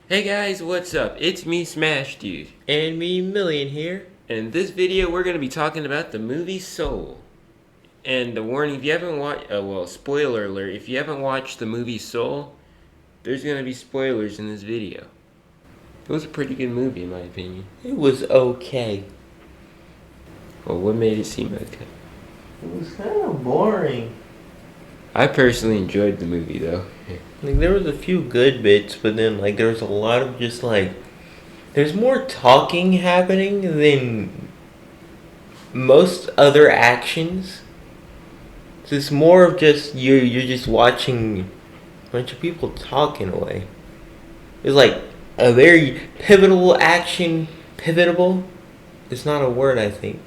Hey guys, what's up? It's me, Smash Dude. And me, Million here. In this video, we're going to be talking about the movie Soul. And the warning, if you haven't watched, spoiler alert, if you haven't watched the movie Soul, there's going to be spoilers in this video. It was a pretty good movie, in my opinion. It was okay. Well, what made it seem okay? It was kind of boring. I personally enjoyed the movie, though. There was a few good bits, but then, there was a lot of just, there's more talking happening than most other actions. So it's more of just, you're just watching a bunch of people talk in a way. It's like a very pivotal action. Pivotable? It's not a word, I think.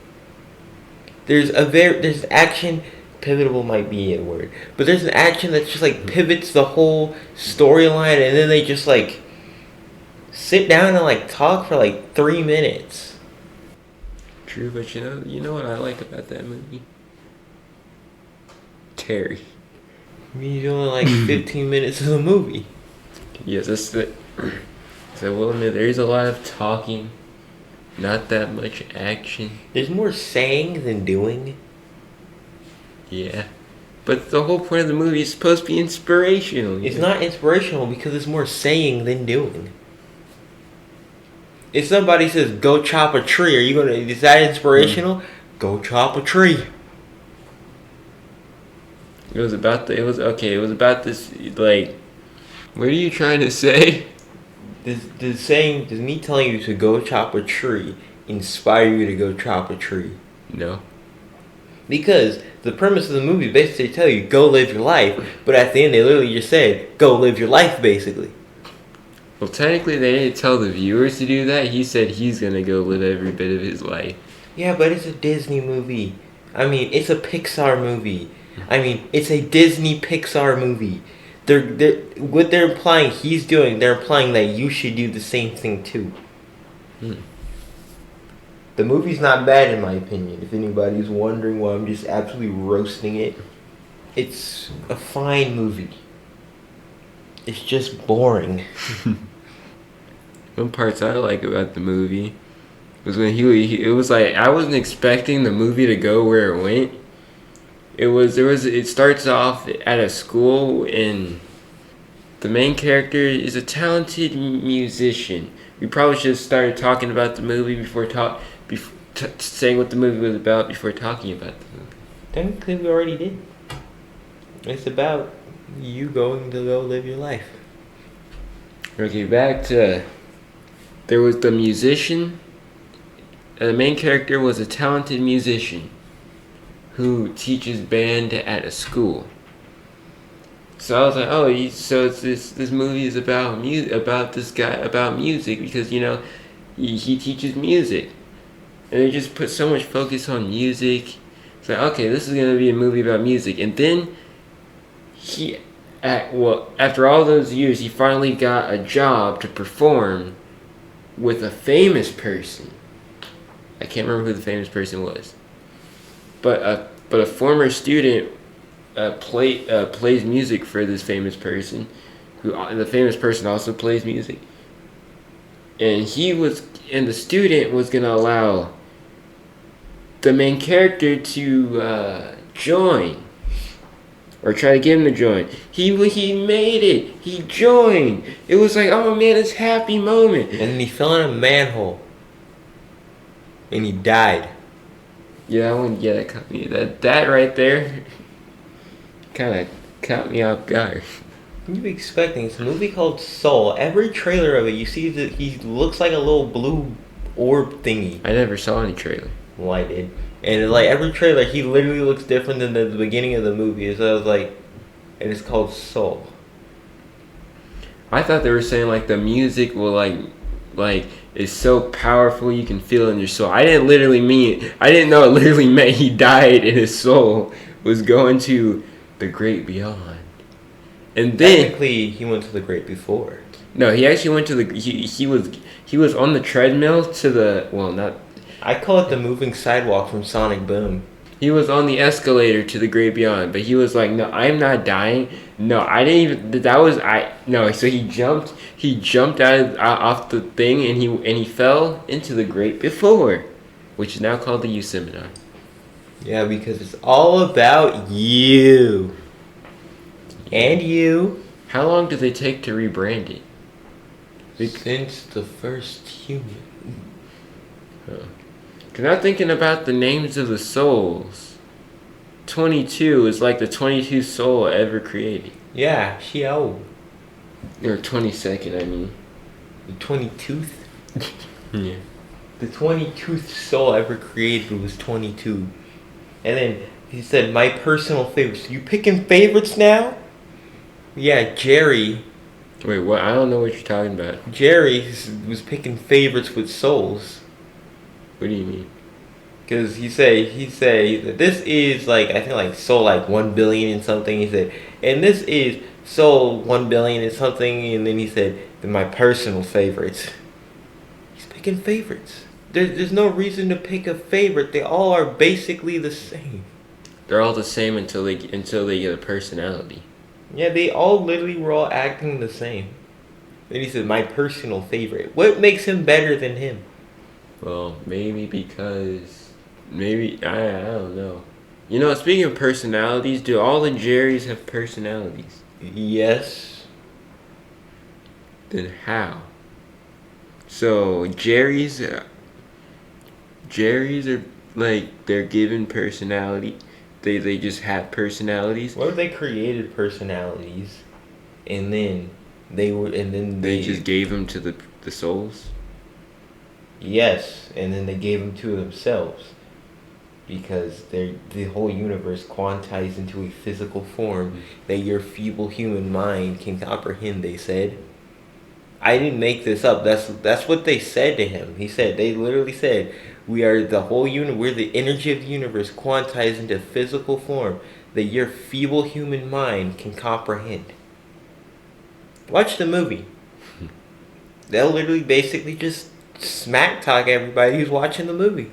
There's action. Pivotable might be a word, but there's an action that just pivots the whole storyline, and then they just sit down and talk for 3 minutes. True, but you know what I like about that movie? Terry. I mean, you only 15 minutes of the movie. Yes, that's the. So, well, there's a lot of talking, not that much action. There's more saying than doing. Yeah. But the whole point of the movie is supposed to be inspirational. It's not inspirational because it's more saying than doing. If somebody says, go chop a tree, is that inspirational? Go chop a tree. It was about this, what are you trying to say? Does me telling you to go chop a tree inspire you to go chop a tree? No. Because the premise of the movie basically tell you, go live your life, but at the end they literally just said, go live your life, basically. Well, technically they didn't tell the viewers to do that. He said he's gonna go live every bit of his life. Yeah, but it's a Disney movie. I mean, it's a Pixar movie. I mean, it's a Disney Pixar movie. What they're implying he's doing, they're implying that you should do the same thing too. The movie's not bad in my opinion, if anybody's wondering why I'm just absolutely roasting it. It's a fine movie. It's just boring. One parts I like about the movie was when it was like I wasn't expecting the movie to go where it went. It starts off at a school and the main character is a talented musician. We probably should have started talking about the movie before saying what the movie was about before talking about the movie. Technically, we already did. It's about you going to go live your life. Okay, back to there was the musician. The main character was a talented musician who teaches band at a school. So I was like, oh, so it's this movie is about this guy about music because he teaches music, and they just put so much focus on music. It's like, okay, this is gonna be a movie about music, and then after all those years, he finally got a job to perform with a famous person. I can't remember who the famous person was, but a former student plays music for this famous person, the famous person also plays music, and the student was gonna allow the main character to join, or try to get him to join. He made it. He joined. It was like, oh man, it's a happy moment. And then he fell in a manhole. And he died. Yeah, that caught me. That right there kind of caught me off guard. What are you expecting? It's a movie called Soul. Every trailer of it, you see that he looks like a little blue orb thingy. I never saw any trailer. Well, I did. And every trailer, he literally looks different than the beginning of the movie. So I was like, and it's called Soul. I thought they were saying the music will is so powerful you can feel it in your soul. I didn't know it literally meant he died and his soul was going to the great beyond. And then technically he went to the great before. No, he actually went to the he was on the treadmill to the not. I call it the moving sidewalk from Sonic Boom. He was on the escalator to the great beyond, but he was like, "No, I'm not dying. No, I didn't even. That was I. No." So he jumped. He jumped off the thing, and he fell into the great before, which is now called the U Seminar. Yeah, because it's all about you. And you. How long did they take to rebrand it? Since the first human. Cause I'm thinking about the names of the souls. 22 is like the 22nd soul ever created. Yeah, Xiao. Or 22nd, I mean. The 22nd? Yeah. The 22nd soul ever created was 22. And then he said, my personal favorites. You picking favorites now? Yeah, Jerry. Wait, what? I don't know what you're talking about. Jerry was picking favorites with souls. What do you mean? Because he say that this is like, I think like soul like 1 billion and something. He said, and this is soul 1 billion and something. And then he said, they're my personal favorites. He's picking favorites. There's no reason to pick a favorite. They all are basically the same. They're all the same until they get a personality. Yeah, they all literally were all acting the same. Then he said, my personal favorite. What makes him better than him? Well, maybe because I don't know. You know, speaking of personalities, do all the Jerrys have personalities? Yes. Then how? So Jerry's are like they're given personality. They just have personalities. What if they created personalities, and then They just gave them to the souls. Yes, and then they gave them to themselves, because the whole universe quantized into a physical form that your feeble human mind can comprehend. They said. I didn't make this up. That's what they said to him. They literally said, we are the whole we're the energy of the universe quantized into physical form that your feeble human mind can comprehend. Watch the movie. They'll literally basically just smack talk everybody who's watching the movie.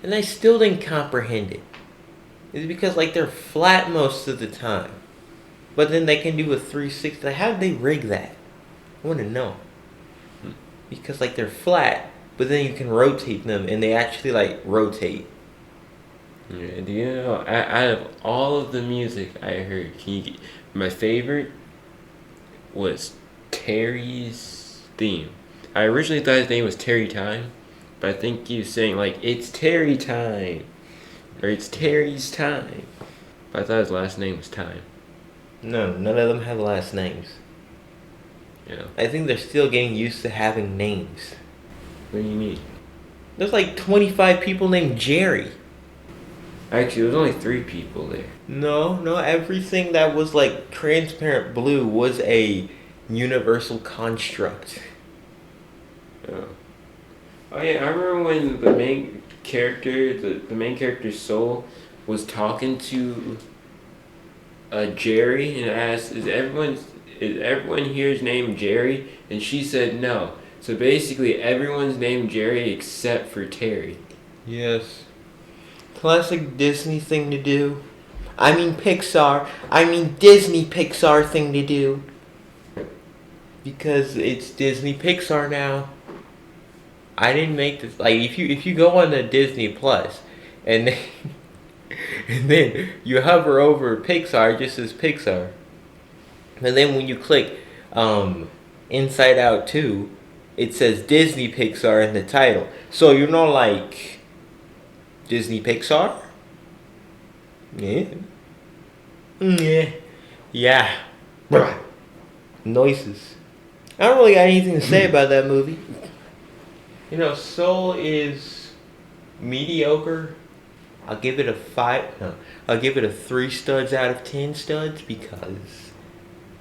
And I still didn't comprehend it. It's because like they're flat most of the time. But then they can do a 360. Like, how did they rig that? I want to know. Because like they're flat, but then you can rotate them and they actually like rotate. Yeah, do you know, out of all of the music I heard, my favorite was Terry's theme. I originally thought his name was Terry Time, but I think he was saying like, it's Terry Time, or it's Terry's Time. But I thought his last name was Time. No, none of them have last names. Yeah. I think they're still getting used to having names. What do you mean? There's like 25 people named Jerry. Actually, there's only 3 people there. No, everything that was like transparent blue was a universal construct. Oh yeah, I remember when the main character, the main character's soul, was talking to Jerry and asked, "Is everyone here's named Jerry?" And she said no. So basically, everyone's named Jerry except for Terry. Yes. Classic Disney thing to do. I mean Disney Pixar thing to do. Because it's Disney Pixar now. I didn't make this. Like if you go on the Disney Plus, and then and then you hover over Pixar, it just says Pixar. And then when you click Inside Out 2, it says Disney Pixar in the title. So you're not like Disney Pixar? Yeah. Yeah. Bruh. Noises. I don't really got anything to say about that movie. You know, Soul is mediocre. I'll give it a 5. No, I'll give it a 3 studs out of 10 studs because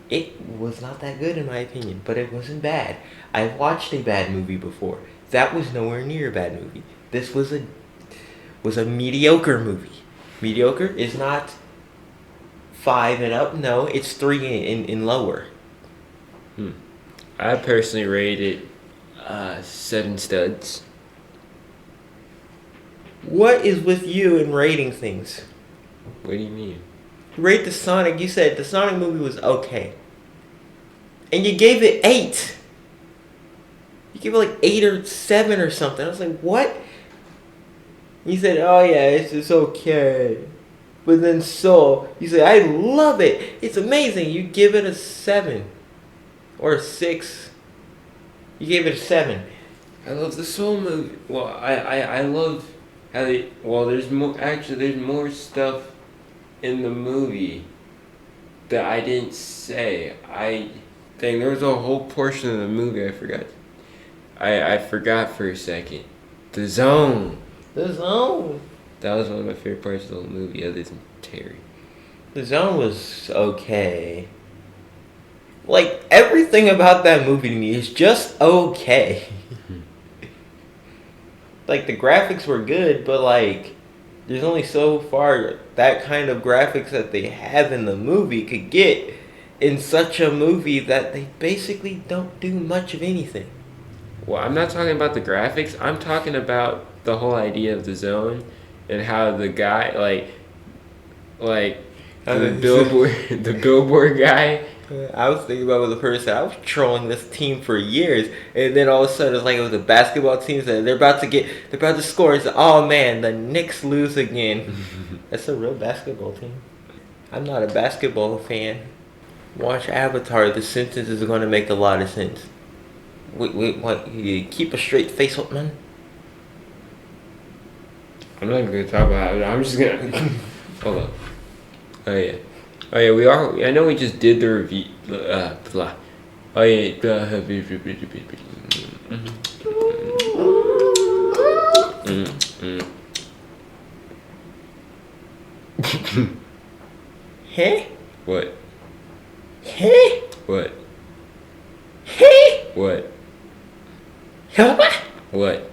it was not that good in my opinion, but it wasn't bad. I've watched a bad movie before. That was nowhere near a bad movie. This was a mediocre movie. Mediocre is not 5 and up. No, it's 3 and lower. I personally rate it 7 studs. What is with you in rating things? What do you mean? You rate the Sonic. You said the Sonic movie was okay, and you gave it 8. You gave it like 8 or 7 or something. I was like, what? You said, oh yeah, it's just okay. But then Soul, you said, I love it. It's amazing. You give it a 7 or a 6. You gave it a 7. I love the Soul movie. Well, I love how they. Well, there's more. Actually, there's more stuff in the movie that I didn't say. There was a whole portion of the movie I forgot. I forgot for a second. The Zone. The Zone. That was one of my favorite parts of the whole movie, other than Terry. The Zone was okay. Like, everything about that movie to me is just okay. Like, the graphics were good, but like, there's only so far that kind of graphics that they have in the movie could get in such a movie that they basically don't do much of anything. Well, I'm not talking about the graphics. I'm talking about the whole idea of the zone and how the guy, like the billboard, the billboard guy. I was thinking about with the person. I was trolling this team for years, and then all of a sudden it's like it was a basketball team that they're about to score. It's like, oh man, the Knicks lose again. That's a real basketball team. I'm not a basketball fan. Watch Avatar. The sentence is going to make a lot of sense. Wait, what? You keep a straight face up, man. I'm not gonna talk about it. I'm just gonna hold on. Oh yeah. We are. I know we just did the review. Blah. Oh yeah. Hey? What? Hey? What? Hey? What? What? What?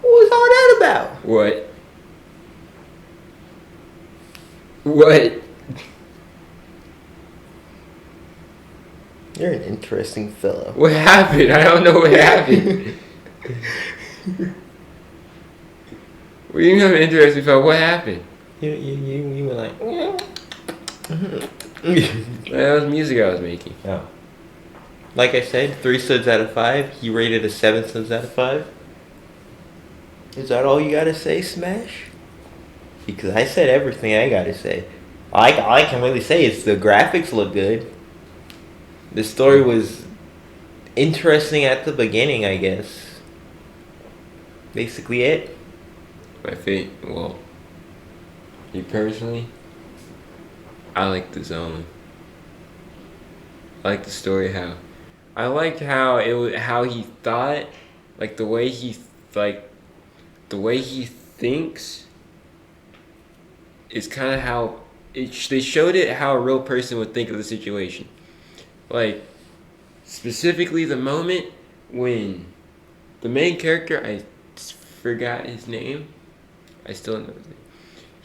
What was all that about? What? What? You're an interesting fellow. What happened? I don't know what happened. Well, you have an interesting fellow. What happened? You were like. That was music I was making. Oh. Like I said, 3 studs out of 5. He rated a 7 studs out of 5. Is that all you gotta say, Smash? Because I said everything I gotta say. All I can really say is the graphics look good. The story was interesting at the beginning, I guess. Basically it. Well, me personally, I like the zone. I like the story I liked how it was, how he thought, like the way he thinks is kind of how they showed it how a real person would think of the situation. Like, specifically the moment when the main character, I forgot his name. I still know his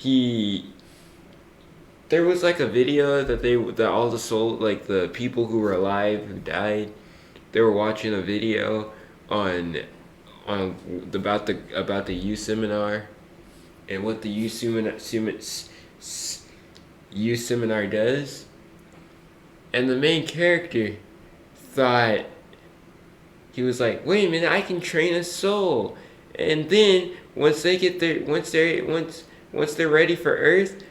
name. There was like a video that all the soul, like the people who were alive who died, they were watching a video on about the youth seminar, and what the youth seminar does. And the main character thought, he was like, wait a minute, I can train a soul. And then once they're ready for Earth,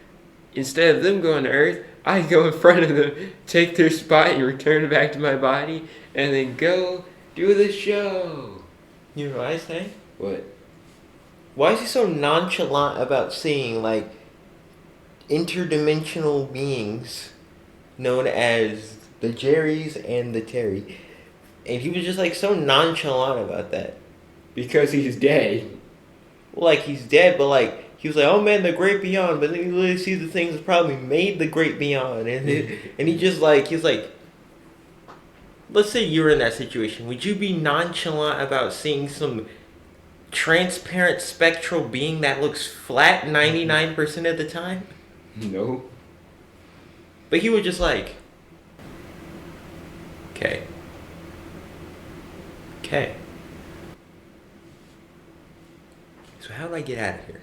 instead of them going to Earth, I go in front of them, take their spot, and return it back to my body, and then go do the show. You know what I say? What? Why is he so nonchalant about seeing like interdimensional beings known as the Jerrys and the Terry? And he was just like so nonchalant about that. Because he's dead. Well, like he's dead, but like he was like, oh man, the great beyond. But then he literally sees the things that probably made the great beyond, and he just like he's like, let's say you were in that situation, would you be nonchalant about seeing some transparent spectral being that looks flat 99% of the time? No. But he was just like, okay. So So how do I get out of here?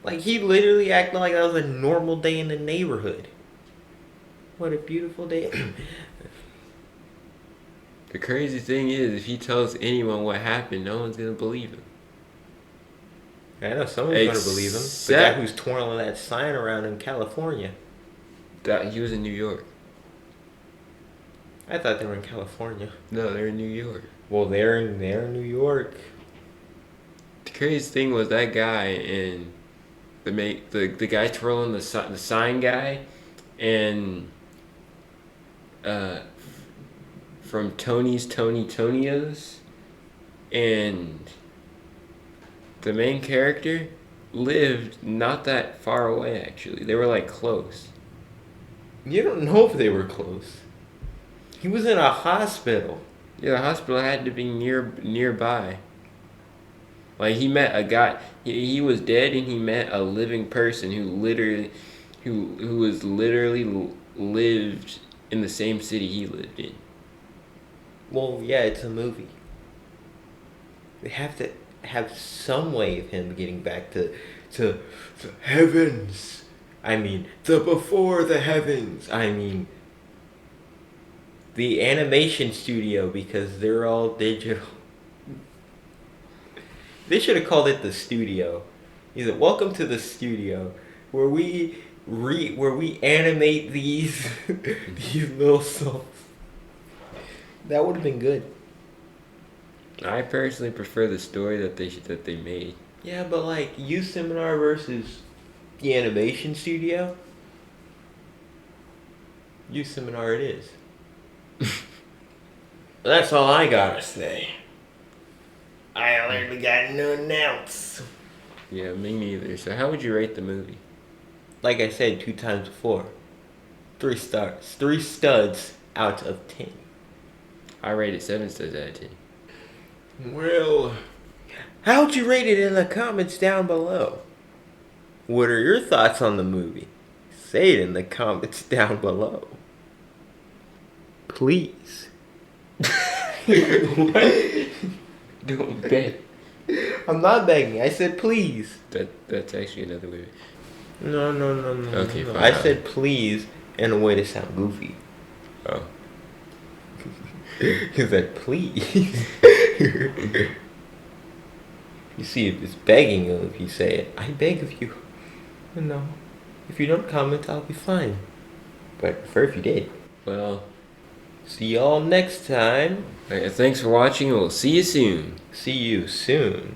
Like, he literally acted like that was a normal day in the neighborhood. What a beautiful day. The crazy thing is, if he tells anyone what happened, no one's gonna believe him. I know someone's going to believe him. The guy who's twirling that sign around in California. That he was in New York. I thought they were in California. No, they're in New York. Well, they're in New York. The craziest thing was that guy and the guy twirling the sign guy, and from Tony's Tonios, and the main character lived not that far away. Actually, they were like close. You don't know if they were close. He was in a hospital. Yeah, the hospital had to be nearby. Like, he met a guy. He was dead, and he met a living person who was literally lived in the same city he lived in. Well, yeah, it's a movie. They have to have some way of him getting back to the heavens. I mean, the before the heavens. I mean, the animation studio, because they're all digital. They should have called it the studio. He's like, welcome to the studio, where we animate these these little souls. That would have been good. I personally prefer the story that they made. Yeah, but like youth seminar versus the animation studio. Youth seminar it is. That's all I gotta say. I only got nothing else. Yeah, me neither. So how would you rate the movie? Like I said 2 times before, 3 stars, 3 studs out of 10. I rate it 7 stars out of 10. Well, how'd you rate it in the comments down below? What are your thoughts on the movie? Say it in the comments down below. Please. What? Don't beg. I'm not begging. I said please. That's actually another movie. No. Okay, no. fine. I said please in a way to sound goofy. Oh. You said please. You see, if it's begging you, if you say it, I beg of you. No. If you don't comment, I'll be fine. But I prefer if you did. Well, See y'all next time. thanks for watching, and we'll see you soon. See you soon.